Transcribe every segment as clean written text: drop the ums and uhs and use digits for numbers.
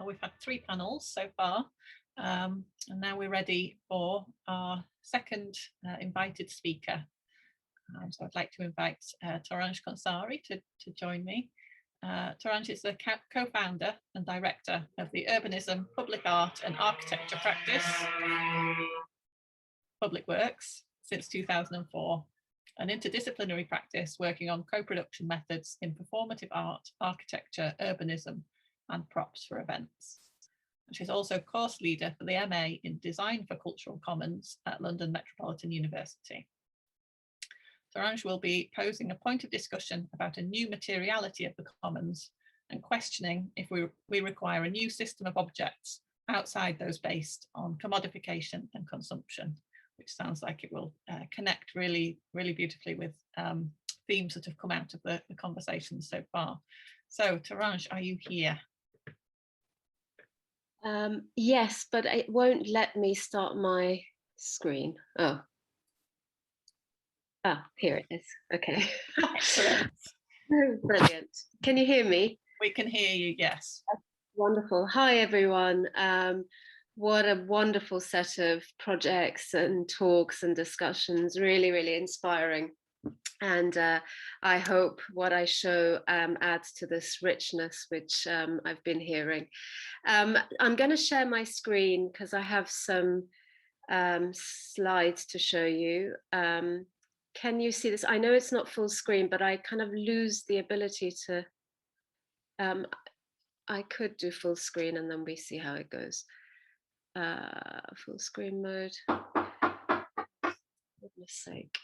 We've had 3 panels so far, and now we're ready for our second invited speaker. So I'd like to invite Torange Khonsari to join me. Torange is the co-founder and director of the Urbanism, Public Art and Architecture practice, Public Works, since 2004, an interdisciplinary practice working on co-production methods in performative art, architecture, urbanism, and props for events. She's also course leader for the MA in Design for Cultural Commons at London Metropolitan University. Torange will be posing a point of discussion about a new materiality of the commons and questioning if we require a new system of objects outside those based on commodification and consumption, which sounds like it will connect really, really beautifully with themes that have come out of the conversation so far. So Torange, are you here? Yes, but it won't let me start my screen. Oh, here it is. Okay. Excellent. Oh, brilliant. Can you hear me? We can hear you, yes. Wonderful. Hi, everyone. What a wonderful set of projects and talks and discussions. Really, really inspiring. And I hope what I show adds to this richness which I've been hearing. I'm going to share my screen because I have some slides to show you. Can you see this? I know it's not full screen, but I kind of lose the ability to, I could do full screen and then we see how it goes. Full screen mode. For goodness sake.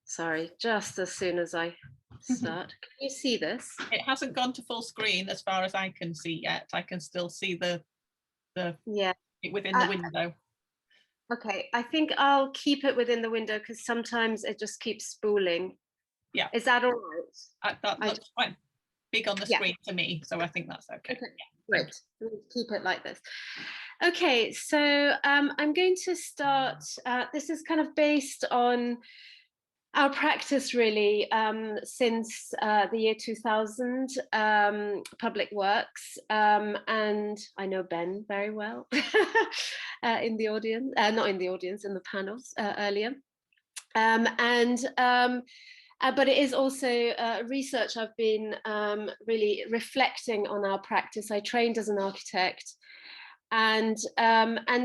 Sorry, just as soon as I start. Can you see this? It hasn't gone to full screen as far as I can see yet. I can still see the within the window. Okay, I think I'll keep it within the window because sometimes it just keeps spooling. Yeah. Is that all right? That looks quite big on the screen to me, so I think that's okay. Great. Keep it like this. Okay, so I'm going to start. This is kind of based on our practice really since the year 2000, Public Works, and I know Ben very well in the audience, not in the audience, in the panels earlier. But it is also research I've been really reflecting on our practice. I trained as an architect, and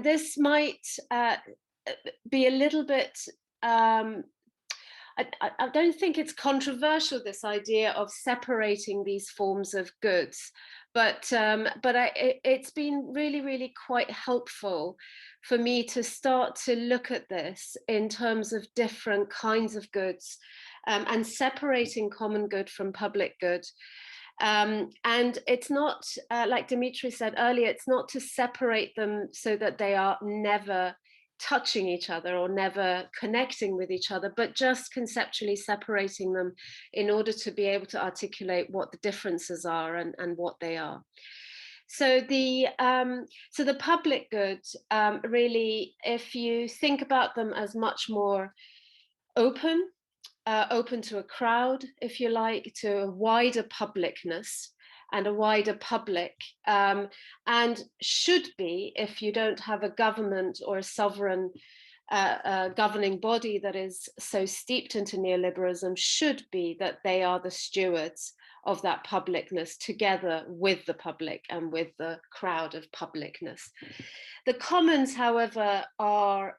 this might be a little bit, I don't think it's controversial, this idea of separating these forms of goods, but it's been really, really quite helpful for me to start to look at this in terms of different kinds of goods and separating common good from public good. And it's not, like Dimitri said earlier, it's not to separate them so that they are never touching each other or never connecting with each other, but just conceptually separating them in order to be able to articulate what the differences are and what they are. So the public good, really, if you think about them as much more open to a crowd, if you like, to a wider publicness and a wider public, and should be, if you don't have a government or a sovereign governing body that is so steeped into neoliberalism, should be that they are the stewards of that publicness together with the public and with the crowd of publicness. The commons, however, are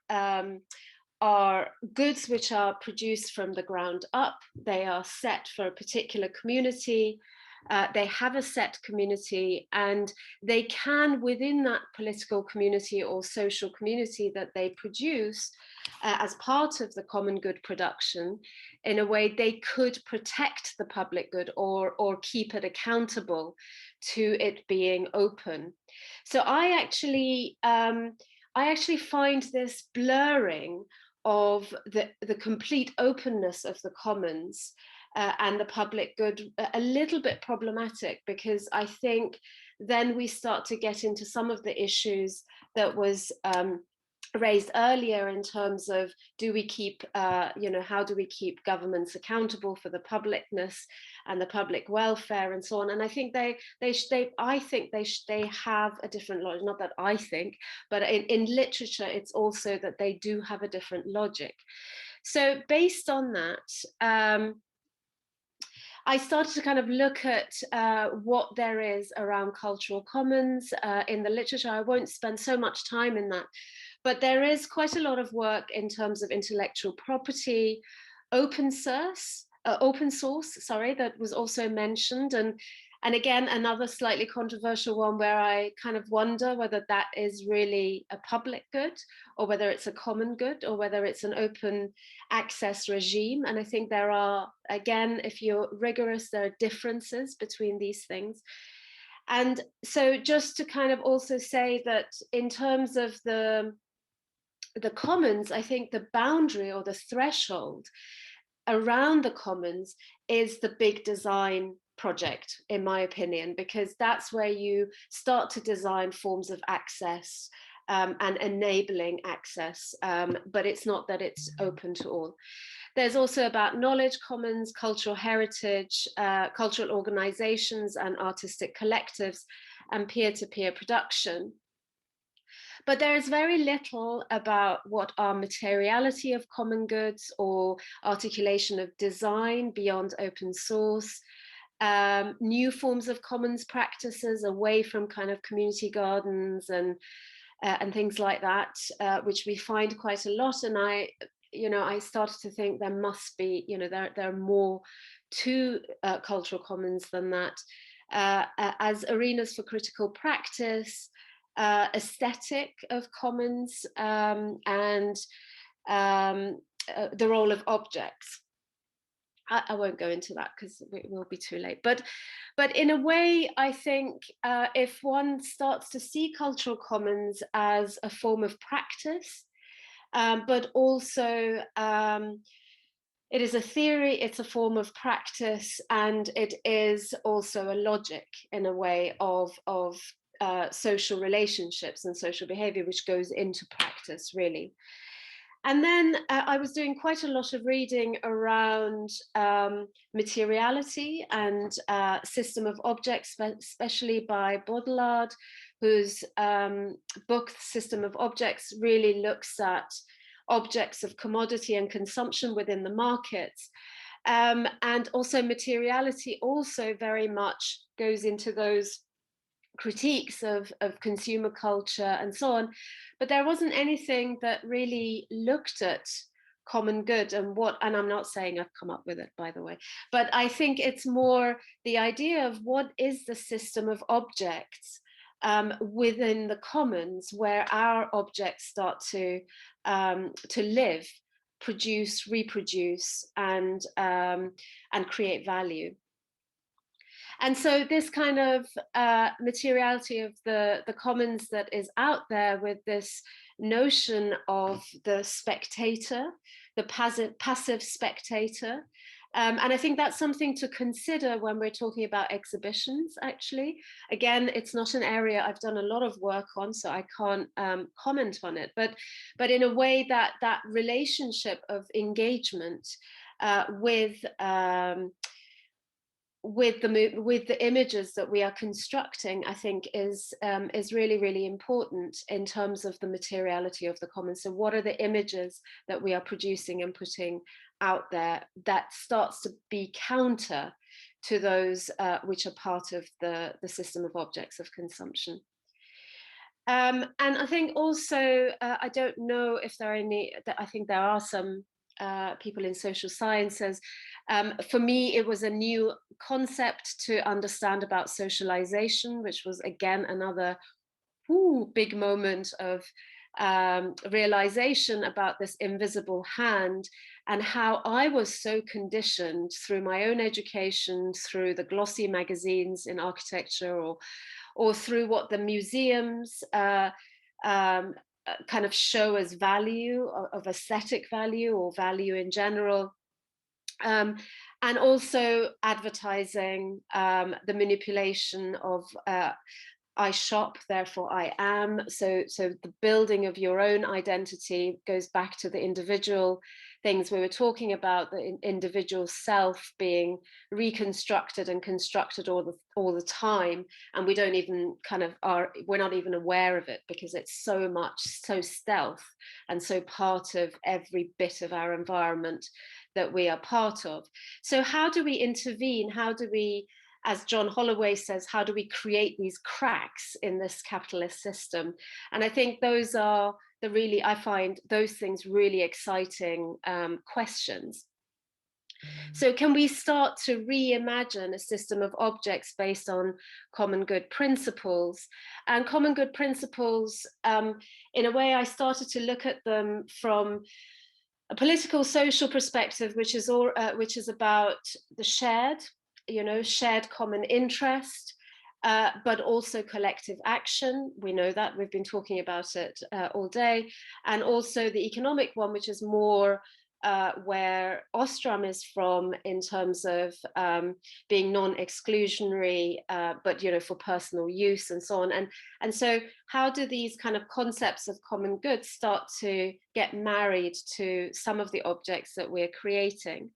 goods which are produced from the ground up. They are set for a particular community. They have a set community, and they can, within that political community or social community that they produce as part of the common good production, in a way they could protect the public good or keep it accountable to it being open. So I actually find this blurring of the complete openness of the commons and the public good a little bit problematic, because I think then we start to get into some of the issues that was raised earlier in terms of, do we keep, how do we keep governments accountable for the publicness and the public welfare and so on? And I think they have a different logic. Not that I think, but in literature, it's also that they do have a different logic. So based on that, I started to kind of look at what there is around cultural commons in the literature. I won't spend so much time in that, but there is quite a lot of work in terms of intellectual property, open source, that was also mentioned. And again, another slightly controversial one where I kind of wonder whether that is really a public good, or whether it's a common good, or whether it's an open access regime. And I think there are, again, if you're rigorous, there are differences between these things. And so just to kind of also say that in terms of the commons, I think the boundary or the threshold around the commons is the big design project, in my opinion, because that's where you start to design forms of access and enabling access, but it's not that it's open to all. There's also about knowledge commons, cultural heritage, cultural organizations and artistic collectives, and peer-to-peer production. But there is very little about what are materiality of common goods or articulation of design beyond open source, new forms of commons practices away from kind of community gardens and things like that, which we find quite a lot. And I started to think there must be, there are more to cultural commons than that, as arenas for critical practice, aesthetic of commons, and the role of objects. I won't go into that because it will be too late. But in a way, I think if one starts to see cultural commons as a form of practice, but also it is a theory, it's a form of practice, and it is also a logic in a way of social relationships and social behavior, which goes into practice, really. And then I was doing quite a lot of reading around materiality and system of objects, especially by Baudrillard, whose book, System of Objects, really looks at objects of commodity and consumption within the markets. And also materiality also very much goes into those critiques of consumer culture and so on, but there wasn't anything that really looked at common good and I'm not saying I've come up with it, by the way, but I think it's more the idea of what is the system of objects within the commons, where our objects start to live, produce, reproduce, and create value. And so this kind of materiality of the commons that is out there, with this notion of the spectator, the passive spectator. And I think that's something to consider when we're talking about exhibitions, actually. Again, it's not an area I've done a lot of work on, so I can't comment on it. But in a way, that relationship of engagement with the images that we are constructing, I think is really, really important in terms of the materiality of the commons. So what are the images that we are producing and putting out there that starts to be counter to those which are part of the system of objects of consumption? And I think also, I don't know if there are any, I think there are some people in social sciences. For me, it was a new concept to understand about socialization, which was again another big moment of realization about this invisible hand, and how I was so conditioned through my own education, through the glossy magazines in architecture, or through what the museums kind of show as value, of aesthetic value or value in general. And also advertising, the manipulation I shop, therefore I am. So the building of your own identity goes back to the individual things we were talking about, the individual self being reconstructed and constructed all the time, and we don't even we're not even aware of it, because it's so stealth and so part of every bit of our environment that we are part of. So how do we intervene? How do we, as John Holloway says, how do we create these cracks in this capitalist system? And I think those are I find those things really exciting questions. So can we start to reimagine a system of objects based on common good principles? And common good principles, in a way, I started to look at them from a political social perspective, which is about the shared common interest, but also collective action. We know that, we've been talking about it all day. And also the economic one, which is more where Ostrom is from, in terms of being non-exclusionary, but for personal use and so on. And so how do these kind of concepts of common good start to get married to some of the objects that we're creating?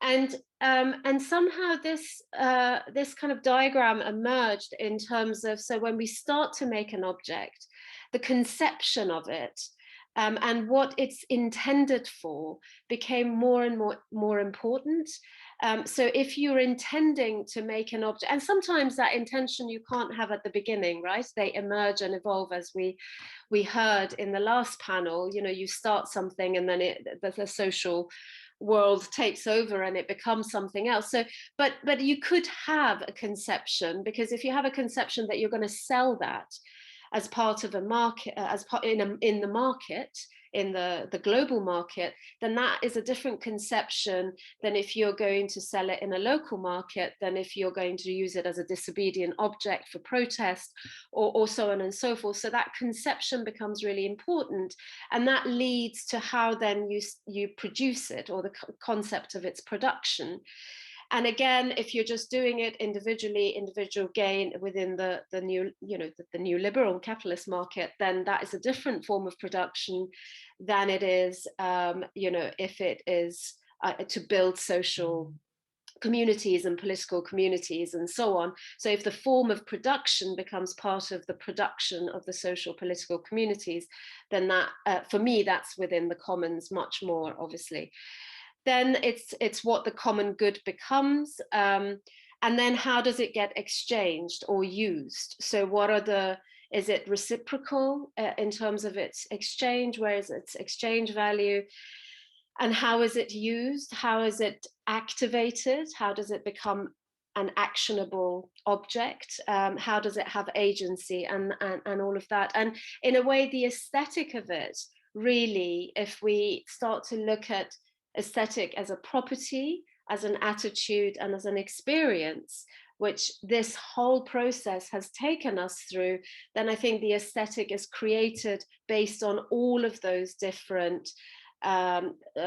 And somehow this kind of diagram emerged in terms of, so when we start to make an object, the conception of it and what it's intended for became more and more important. So if you're intending to make an object, and sometimes that intention you can't have at the beginning, right? They emerge and evolve, as we heard in the last panel. You start something and then the social world takes over and it becomes something else. So but you could have a conception, because if you have a conception that you're going to sell that as part of a market, in the market, in the global market, then that is a different conception than if you're going to sell it in a local market, than if you're going to use it as a disobedient object for protest, or so on and so forth. So that conception becomes really important, and that leads to how then you produce it, or the concept of its production. And again, if you're just doing it individually, individual gain within the new, the new liberal capitalist market, then that is a different form of production than it is, if it is to build social communities and political communities and so on. So if the form of production becomes part of the production of the social political communities, then that, for me, that's within the commons much more, obviously. Then it's what the common good becomes, and then how does it get exchanged or used? So is it reciprocal in terms of its exchange? Where is its exchange value? And how is it used? How is it activated? How does it become an actionable object? How does it have agency, and all of that? And in a way, the aesthetic of it, really, if we start to look at aesthetic as a property, as an attitude, and as an experience, which this whole process has taken us through, then I think the aesthetic is created based on all of those different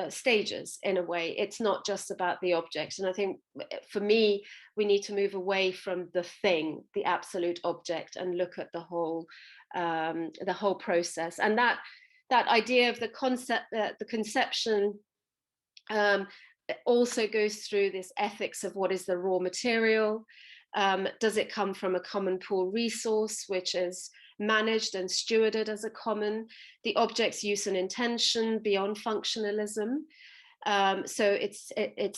stages. In a way, it's not just about the object. And I think, for me, we need to move away from the thing, the absolute object, and look at the whole process. And that idea of the concept, the conception, also goes through this ethics of what is the raw material. Does it come from a common pool resource, which is managed and stewarded as a common? The object's use and intention beyond functionalism. So it's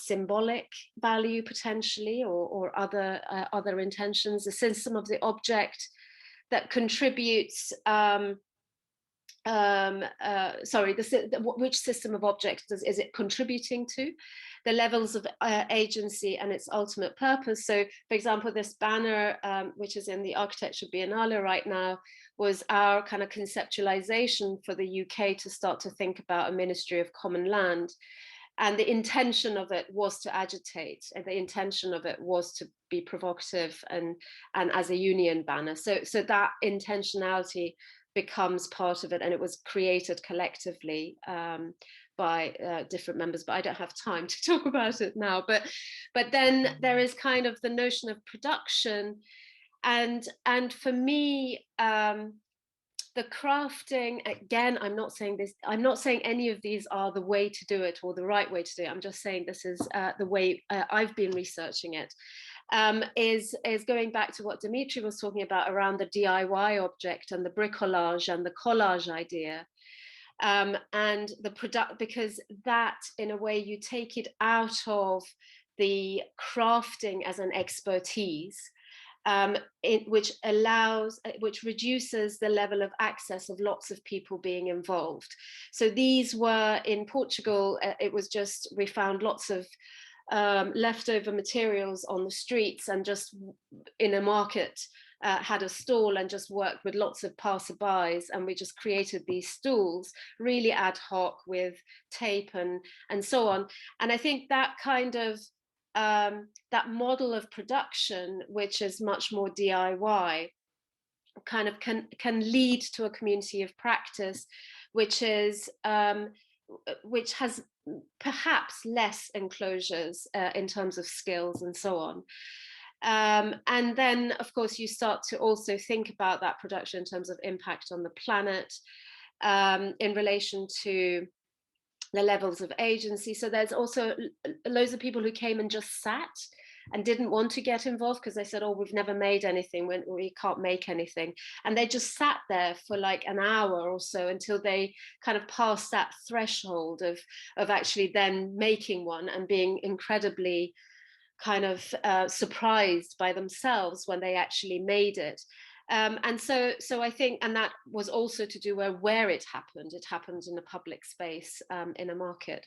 symbolic value potentially, or other intentions. The system of the object that contributes. Which system of objects is it contributing to? The levels of agency and its ultimate purpose. So, for example, this banner, which is in the Architecture Biennale right now, was our kind of conceptualization for the UK to start to think about a Ministry of Common Land. And the intention of it was to agitate, and the intention of it was to be provocative and as a union banner. So that intentionality becomes part of it, and it was created collectively by different members, but I don't have time to talk about it now. But then there is kind of the notion of production, And for me, the crafting, again, I'm not saying any of these are the way to do it or the right way to do it. I'm just saying this is the way I've been researching it. Is going back to what Dimitri was talking about around the DIY object and the bricolage and the collage idea. And the product, because that, in a way, you take it out of the crafting as an expertise, which reduces the level of access of lots of people being involved. So these were in Portugal, it was just, we found lots of leftover materials on the streets, and just in a market had a stall and just worked with lots of passerbys, and we just created these stools really ad hoc with tape and so on. And I think that kind of that model of production, which is much more DIY, kind of can lead to a community of practice, which is which has perhaps less enclosures in terms of skills and so on. And then, of course, you start to also think about that production in terms of impact on the planet, in relation to the levels of agency. So there's also loads of people who came and just sat and didn't want to get involved because they said, oh, we've never made anything, we can't make anything. And they just sat there for like an hour or so until they kind of passed that threshold of actually then making one and being incredibly kind of surprised by themselves when they actually made it. And so I think, and that was also to do where it happened in a public space, in a market.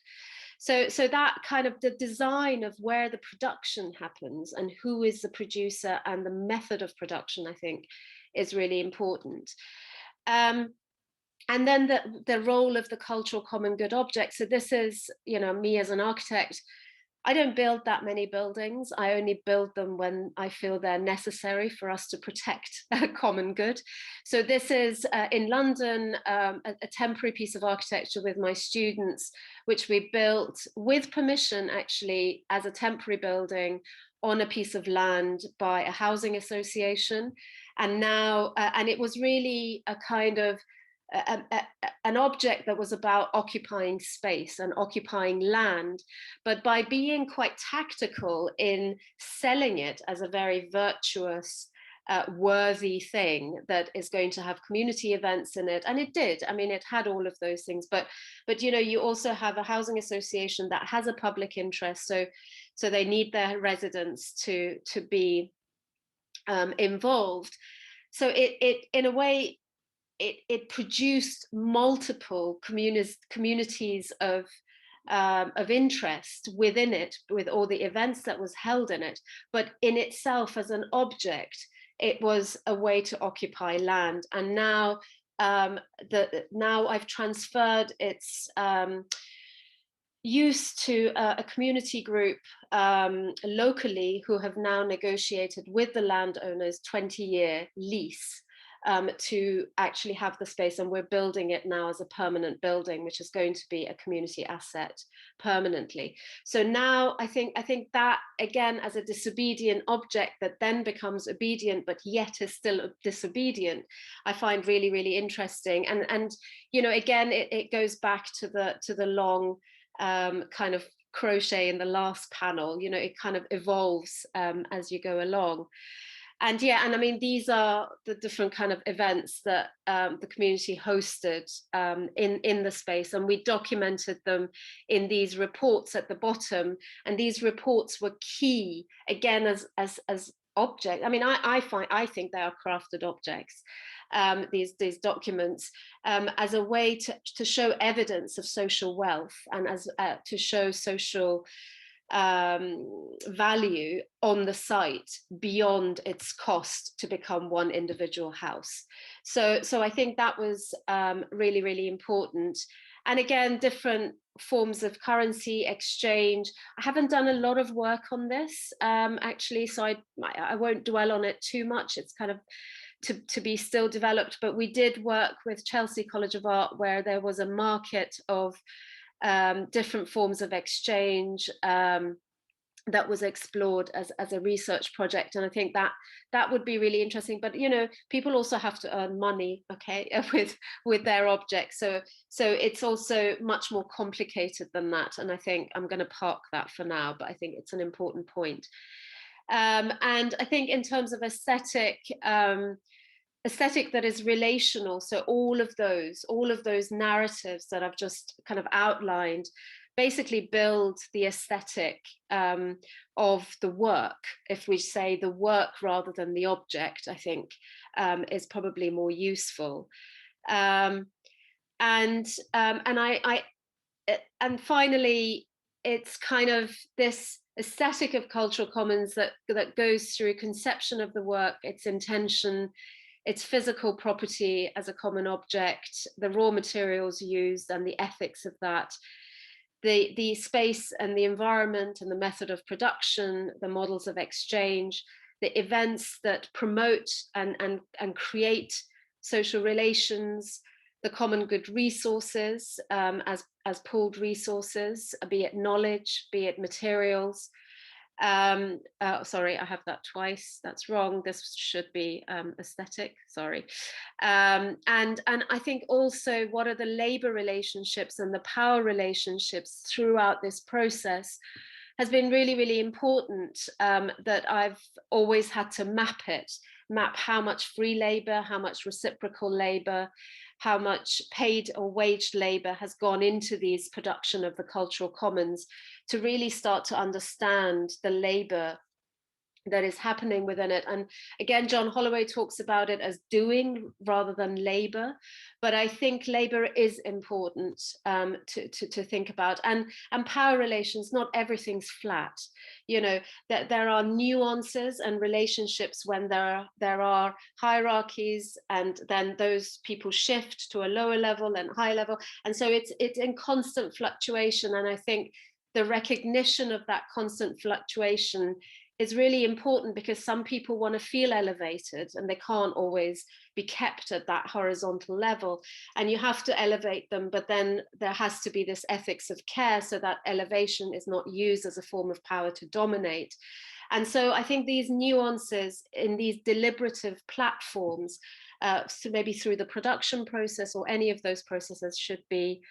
So that kind of the design of where the production happens and who is the producer and the method of production, I think, is really important. And then the role of the cultural common good object. So this is, me as an architect, I don't build that many buildings. I only build them when I feel they're necessary for us to protect a common good. So this is in London, a temporary piece of architecture with my students, which we built with permission, actually, as a temporary building on a piece of land by a housing association. And now, and it was really a kind of an object that was about occupying space and occupying land, but by being quite tactical in selling it as a very virtuous, worthy thing that is going to have community events in it. And it did. I mean, it had all of those things, but you also have a housing association that has a public interest, so they need their residents to be involved. So it in a way, it produced multiple communities of interest within it, with all the events that was held in it. But in itself, as an object, it was a way to occupy land. And now, now I've transferred its use to a community group locally, who have now negotiated with the landowners 20-year lease to actually have the space, and we're building it now as a permanent building, which is going to be a community asset permanently. So now I think that, again, as a disobedient object that then becomes obedient but yet is still disobedient, I find really, really interesting. And again, it goes back to the long kind of crochet in the last panel. It kind of evolves as you go along. And I mean, these are the different kind of events that the community hosted in the space, and we documented them in these reports at the bottom. And these reports were key, again, as object. I mean, I think they are crafted objects, these documents, as a way to show evidence of social wealth, and as to show social value on the site beyond its cost to become one individual house. So I think that was really, really important. And again, different forms of currency exchange. I haven't done a lot of work on this, actually, so I won't dwell on it too much. It's kind of to be still developed, but we did work with Chelsea College of Art, where there was a market of different forms of exchange, that was explored as a research project. And I think that would be really interesting. But people also have to earn money, okay, with their objects. So it's also much more complicated than that. And I think I'm going to park that for now, but I think it's an important point. And I think in terms of aesthetic that is relational, so all of those narratives that I've just kind of outlined basically build the aesthetic of the work. If we say the work rather than the object, I think is probably more useful. And finally, it's kind of this aesthetic of cultural commons that goes through conception of the work, its intention, its physical property as a common object, the raw materials used and the ethics of that, the space and the environment and the method of production, the models of exchange, the events that promote and create social relations, the common good resources as pooled resources, be it knowledge, be it materials. Sorry, I have that twice. That's wrong. This should be aesthetic. Sorry. And I think also what are the labor relationships and the power relationships throughout this process has been really, really important, that I've always had to map how much free labor, how much reciprocal labor, how much paid or waged labor has gone into these production of the cultural commons, to really start to understand the labor that is happening within it. And again, John Holloway talks about it as doing rather than labor, but I think labor is important to think about. And power relations, not everything's flat. That there are nuances and relationships when there are hierarchies, and then those people shift to a lower level and high level. And so it's in constant fluctuation. And I think the recognition of that constant fluctuation is really important, because some people want to feel elevated and they can't always be kept at that horizontal level, and you have to elevate them, but then there has to be this ethics of care so that elevation is not used as a form of power to dominate. And so I think these nuances in these deliberative platforms, so maybe through the production process or any of those processes, should be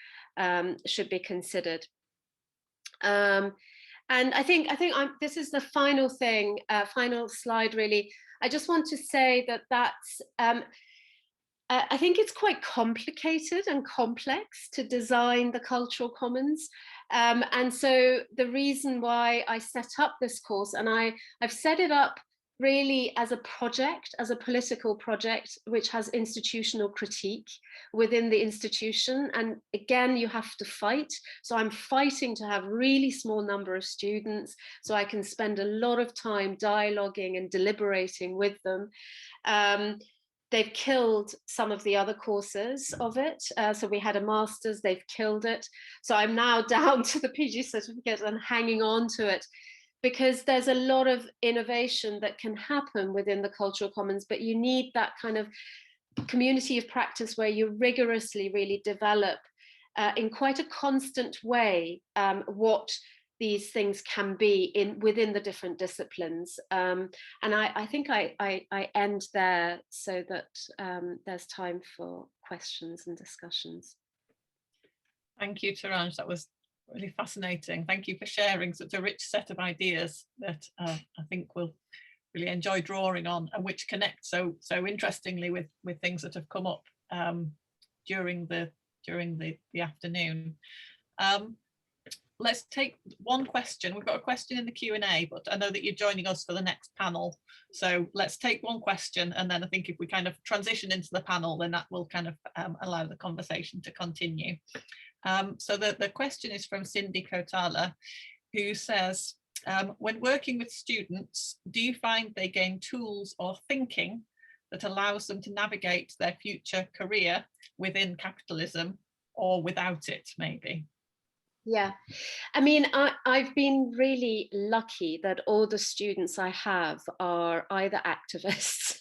considered. And I think this is the final thing, final slide really. I just want to say that's, I think it's quite complicated and complex to design the cultural commons. And so the reason why I set up this course, and I've set it up really as a project, as a political project, which has institutional critique within the institution. And again, you have to fight. So I'm fighting to have really small number of students so I can spend a lot of time dialoguing and deliberating with them. They've killed some of the other courses of it. So we had a master's, they've killed it. So I'm now down to the PG certificate and hanging on to it, because there's a lot of innovation that can happen within the cultural commons, but you need that kind of community of practice where you rigorously really develop in quite a constant way what these things can be within the different disciplines. And I think I end there so that there's time for questions and discussions. Thank you, Torange. That was really fascinating. Thank you for sharing such a rich set of ideas that I think we'll really enjoy drawing on, and which connect so interestingly with things that have come up during the afternoon. Let's take one question. We've got a question in the Q&A, but I know that you're joining us for the next panel. So let's take one question, and then I think if we kind of transition into the panel, then that will kind of allow the conversation to continue. So the question is from Cindy Kotala, who says, when working with students, do you find they gain tools or thinking that allows them to navigate their future career within capitalism or without it, maybe? Yeah, I mean, I've been really lucky that all the students I have are either activists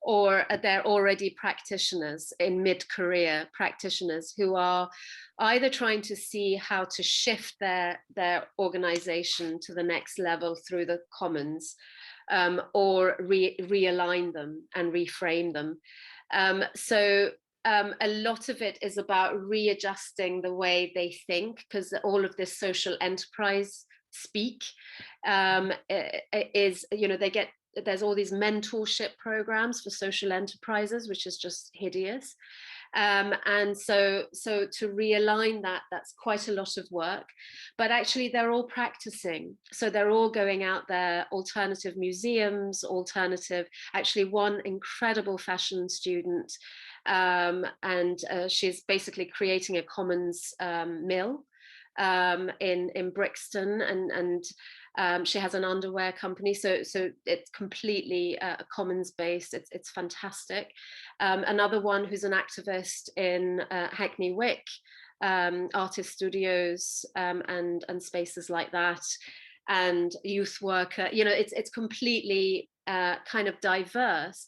or they're already practitioners in mid-career, practitioners who are either trying to see how to shift their organization to the next level through the commons, or realign them and reframe them. So a lot of it is about readjusting the way they think, because all of this social enterprise speak is, you know, there's all these mentorship programs for social enterprises, which is just hideous. And so to realign that, that's quite a lot of work, but actually they're all practicing. So they're all going out there, alternative museums, actually one incredible fashion student, and she's basically creating a commons mill in Brixton, and she has an underwear company, so it's completely commons based. It's fantastic. Another one who's an activist in Hackney Wick, artist studios, and spaces like that, and youth worker. You know, it's completely kind of diverse.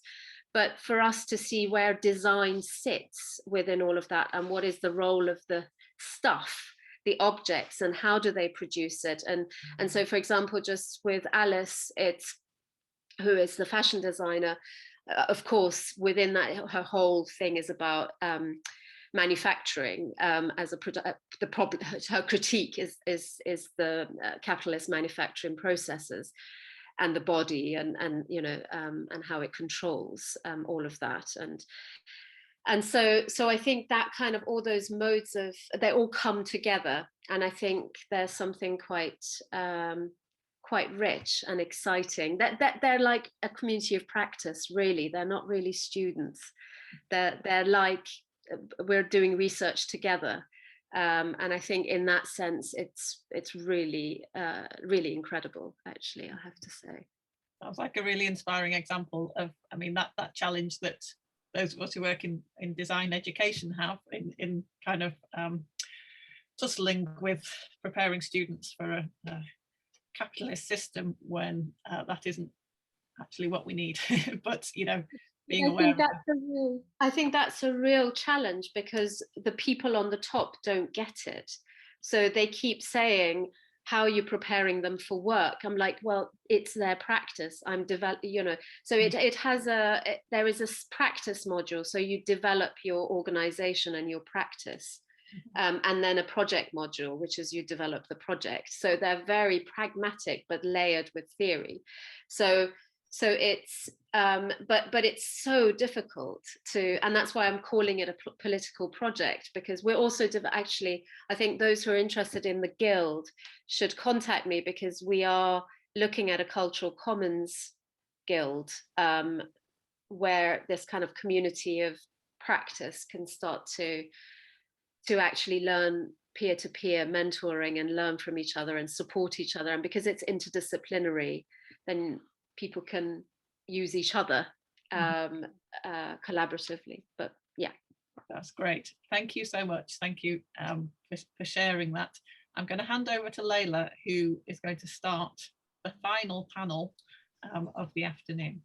But for us to see where design sits within all of that, and what is the role of the stuff, the objects, and how do they produce it, and so, for example, just with Alice, who is the fashion designer, of course, within that, her whole thing is about manufacturing as the problem. Her critique is the capitalist manufacturing processes and the body, and you know, and how it controls all of that, and so I think that kind of, all those modes of, they all come together, and I think there's something quite rich and exciting, that they're like a community of practice, really. They're not really students, they're like, we're doing research together. And I think in that sense, it's really really incredible, actually, I have to say. Sounds like a really inspiring example of, I mean, that challenge that those of us who work in design education have in kind of tussling with preparing students for a capitalist system when that isn't actually what we need. But, you know, being aware of I think that's a real challenge, because the people on the top don't get it. So they keep saying, how are you preparing them for work? I'm like, well, it's their practice. I'm developing, you know, so it has there is a practice module. So you develop your organization and your practice. And then a project module, which is you develop the project. So they're very pragmatic, but layered with theory. So it's but it's so difficult to, and that's why I'm calling it a political project, because we're also actually, I think those who are interested in the guild should contact me, because we are looking at a cultural commons guild, where this kind of community of practice can start to actually learn peer-to-peer mentoring and learn from each other and support each other. And because it's interdisciplinary, then people can use each other collaboratively. But yeah. That's great. Thank you so much. Thank you for sharing that. I'm going to hand over to Layla, who is going to start the final panel of the afternoon.